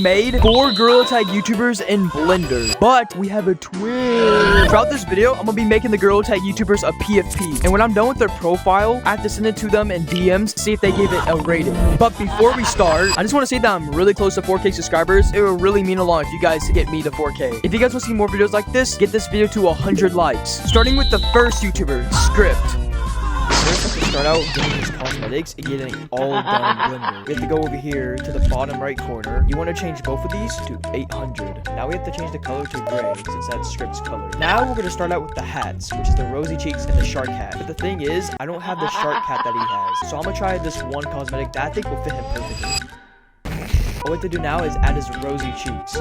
remade 4 Gorilla Tag YouTubers in Blender, but we have a twist. Throughout this video, I'm gonna be making the Gorilla Tag YouTubers a PFP, and when I'm done with their profile, I have to send it to them in DMs, see if they give it a rating. But before we start, I just want to say that I'm really close to 4K subscribers. It will really mean a lot if you guys get me to 4K. If you guys want to see more videos like this, get this video to 100 likes. Starting with the first YouTuber, Script. First, to start out getting his cosmetics and getting it all done in Blender. We have to go over here to the bottom right corner. You want to change both of these to 800. Now we have to change the color to gray since that's Script's color. Now we're going to start out with the hats, which is the rosy cheeks and the shark hat. But the thing is, I don't have the shark hat that he has. So I'm going to try this one cosmetic that I think will fit him perfectly. All we have to do now is add his rosy cheeks.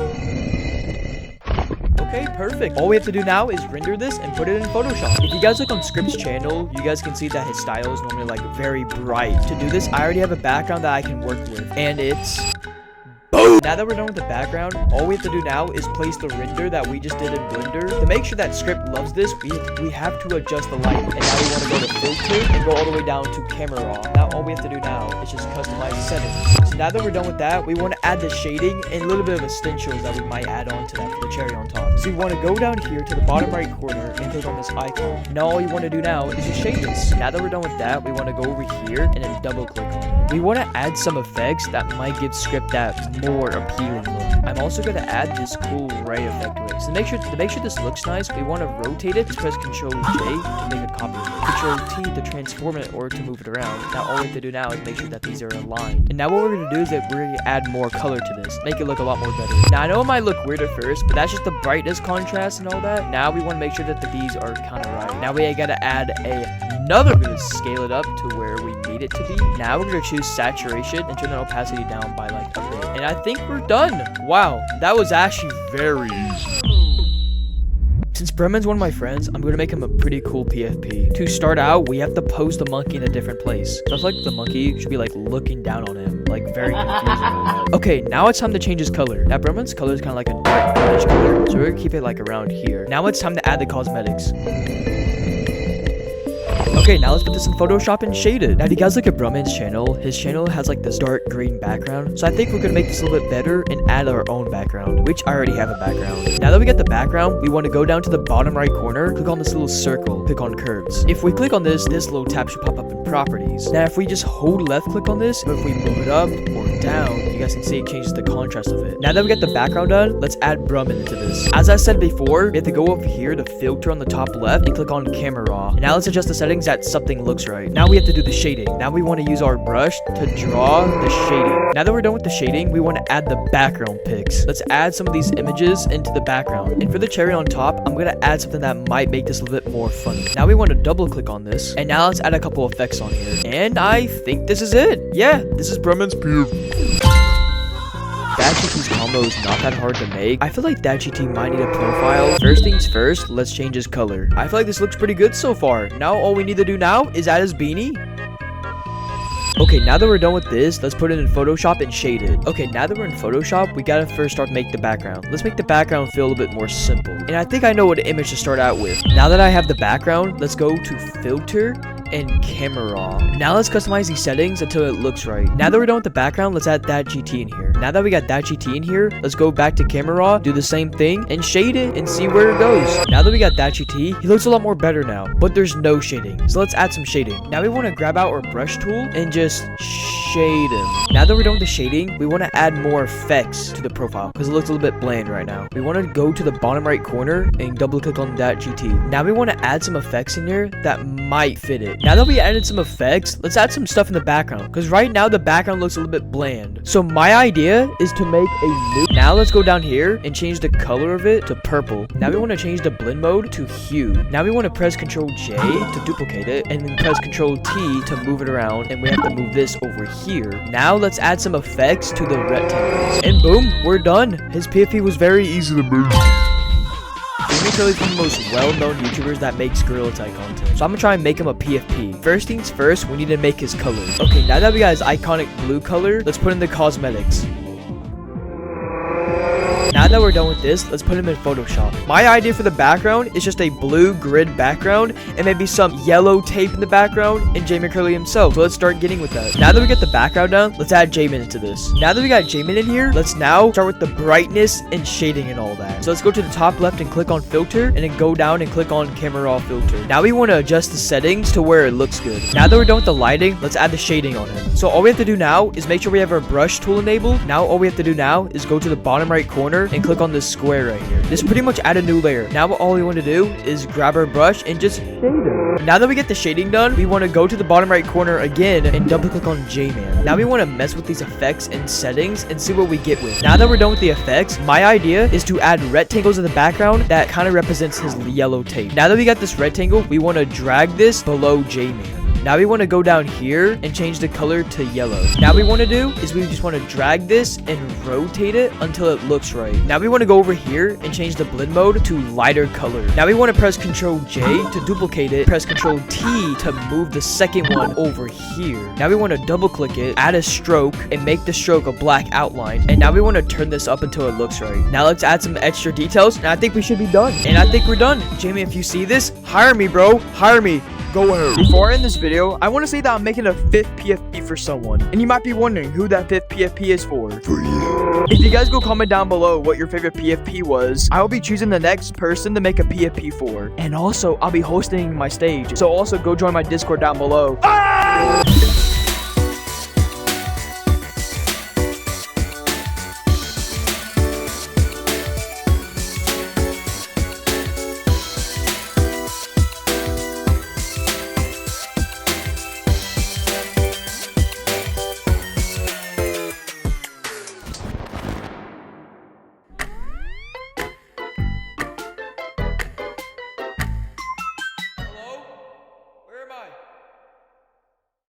Okay, perfect. All we have to do now is render this and put it in Photoshop. If you guys look on Script's channel, you guys can see that his style is normally like very bright. To do this, I already have a background that I can work with, and it's boom. Now that we're done with the background, all we have to do now is place the render that we just did in Blender. To make sure that Script loves this, we have to adjust the light. And now we want to go to filter and go all the way down to camera raw. Now all we have to do now is just customize settings. So now that we're done with that, we want to add the shading and a little bit of essentials that we might add on to that for the cherry on top. So you want to go down here to the bottom right corner and click on this icon. Now all you want to do now is just shade this. Now that we're done with that, we want to go over here and then double click on it. We want to add some effects that might give Script that more appealing look. I'm also going to add this cool ray effect to it. So to make sure this looks nice, we want to rotate it. Just press Ctrl J to make a copy of it. Ctrl T to transform it or to move it around. Now all we have to do now is make sure that these are aligned. And now what we're going to do is that we're going to add more color to this. Make it look a lot more better. Now I know it might look weird at first, but that's just the brightness contrast and all that. Now we want to make sure that these are kind of right. Now we got to add another. We're going to scale it up to where we need it to be. Now we're going to choose saturation and turn the opacity down by like a bit. And I think we're done. Wow, that was actually very easy. Since Bremen's one of my friends, I'm going to make him a pretty cool PFP. To start out, we have to pose the monkey in a different place. So I feel like the monkey should be like looking down on him, like very confusing. Okay, now it's time to change his color. Now Bremen's color is kind of like a dark orange color, so we're going to keep it like around here. Now it's time to add the cosmetics. Okay, now let's put this in Photoshop and shade it. Now, if you guys look at Bremen's channel, his channel has like this dark green background. So I think we're gonna make this a little bit better and add our own background, which I already have a background. Now that we got the background, we want to go down to the bottom right corner, click on this little circle, click on curves. If we click on this little tab should pop up in properties. Now, if we just hold left click on this, or if we move it up or down, you guys can see it changes the contrast of it. Now that we got the background done, let's add Bremen into this. As I said before, we have to go over here to filter on the top left and click on camera raw. And now let's adjust the settings that something looks right. Now we have to do the shading. Now we want to use our brush to draw the shading. Now that we're done with the shading, we want to add the background pics. Let's add some of these images into the background. And for the cherry on top, I'm going to add something that might make this a little bit more funny. Now we want to double click on this. And now let's add a couple effects on here. And I think this is it. Yeah, this is Bremen's PFP. That GT's combo is not that hard to make. I feel like that GT might need a profile. First things first, let's change his color. I feel like this looks pretty good so far. Now all we need to do now is add his beanie. Okay, now that we're done with this, let's put it in Photoshop and shade it. Okay, now that we're in Photoshop, we gotta first start make the background. Let's make the background feel a little bit more simple. And I think I know what image to start out with. Now that I have the background, let's go to filter and camera raw. Now let's customize these settings until it looks right. Now that we're done with the background, let's add that GT in here. Now that we got that GT in here, let's go back to camera raw, do the same thing, and shade it and see where it goes. Now that we got that GT, he looks a lot more better now, but there's no shading. So let's add some shading. Now we want to grab out our brush tool and just shade him. Now that we're done with the shading, we want to add more effects to the profile because it looks a little bit bland right now. We want to go to the bottom right corner and double click on that GT. Now we want to add some effects in here that might fit it. Now that we added some effects, let's add some stuff in the background because right now the background looks a little bit bland. So my idea is to make a new. Now let's go down here and change the color of it to purple. Now we want to change the blend mode to hue. Now we want to press Ctrl J to duplicate it and then press Ctrl T to move it around, and we have to move this over here. Now let's add some effects to the rectangles. And boom, we're done. His PFP was very easy to make. He's really one of the most well-known YouTubers that makes Gorilla Tag content. So I'm gonna try and make him a PFP. First things first, we need to make his color. Okay, now that we got his iconic blue color, let's put in the cosmetics. Now that that we're done with this, let's put him in Photoshop. My idea for the background is just a blue grid background and maybe some yellow tape in the background and Jamin Curley himself. So let's start getting with that. Now that we get the background down, let's add Jamin into this. Now that we got Jamin in here, let's now start with the brightness and shading and all that. So let's go to the top left and click on filter, and then go down and click on camera raw filter. Now we want to adjust the settings to where it looks good. Now that we're done with the lighting, let's add the shading on him. So all we have to do now is make sure we have our brush tool enabled. Now all we have to do now is go to the bottom right corner and click on this square right here. This pretty much add a new layer. Now all we want to do is grab our brush and just shade it. Now that we get the shading done, we want to go to the bottom right corner again and double click on J-Man. Now we want to mess with these effects and settings and see what we get with. Now that we're done with the effects, my idea is to add rectangles in the background that kind of represents his yellow tape. Now that we got this rectangle, we want to drag this below J-Man. Now we want to go down here and change the color to yellow. Now we want to do is we just want to drag this and rotate it until it looks right. Now we want to go over here and change the blend mode to lighter color. Now we want to press Ctrl J to duplicate it, press Ctrl T to move the second one over here. Now we want to double click it, add a stroke, and make the stroke a black outline. And now we want to turn this up until it looks right. Now let's add some extra details, and I think we should be done. And I think we're done. Jamie, if you see this, hire me, bro. Hire me. Go ahead. Before I end this video, I want to say that I'm making a 5th PFP for someone. And you might be wondering who that 5th PFP is for. For you. If you guys go comment down below what your favorite PFP was, I will be choosing the next person to make a PFP for. And also, I'll be hosting my stage. So also go join my Discord down below. Ah!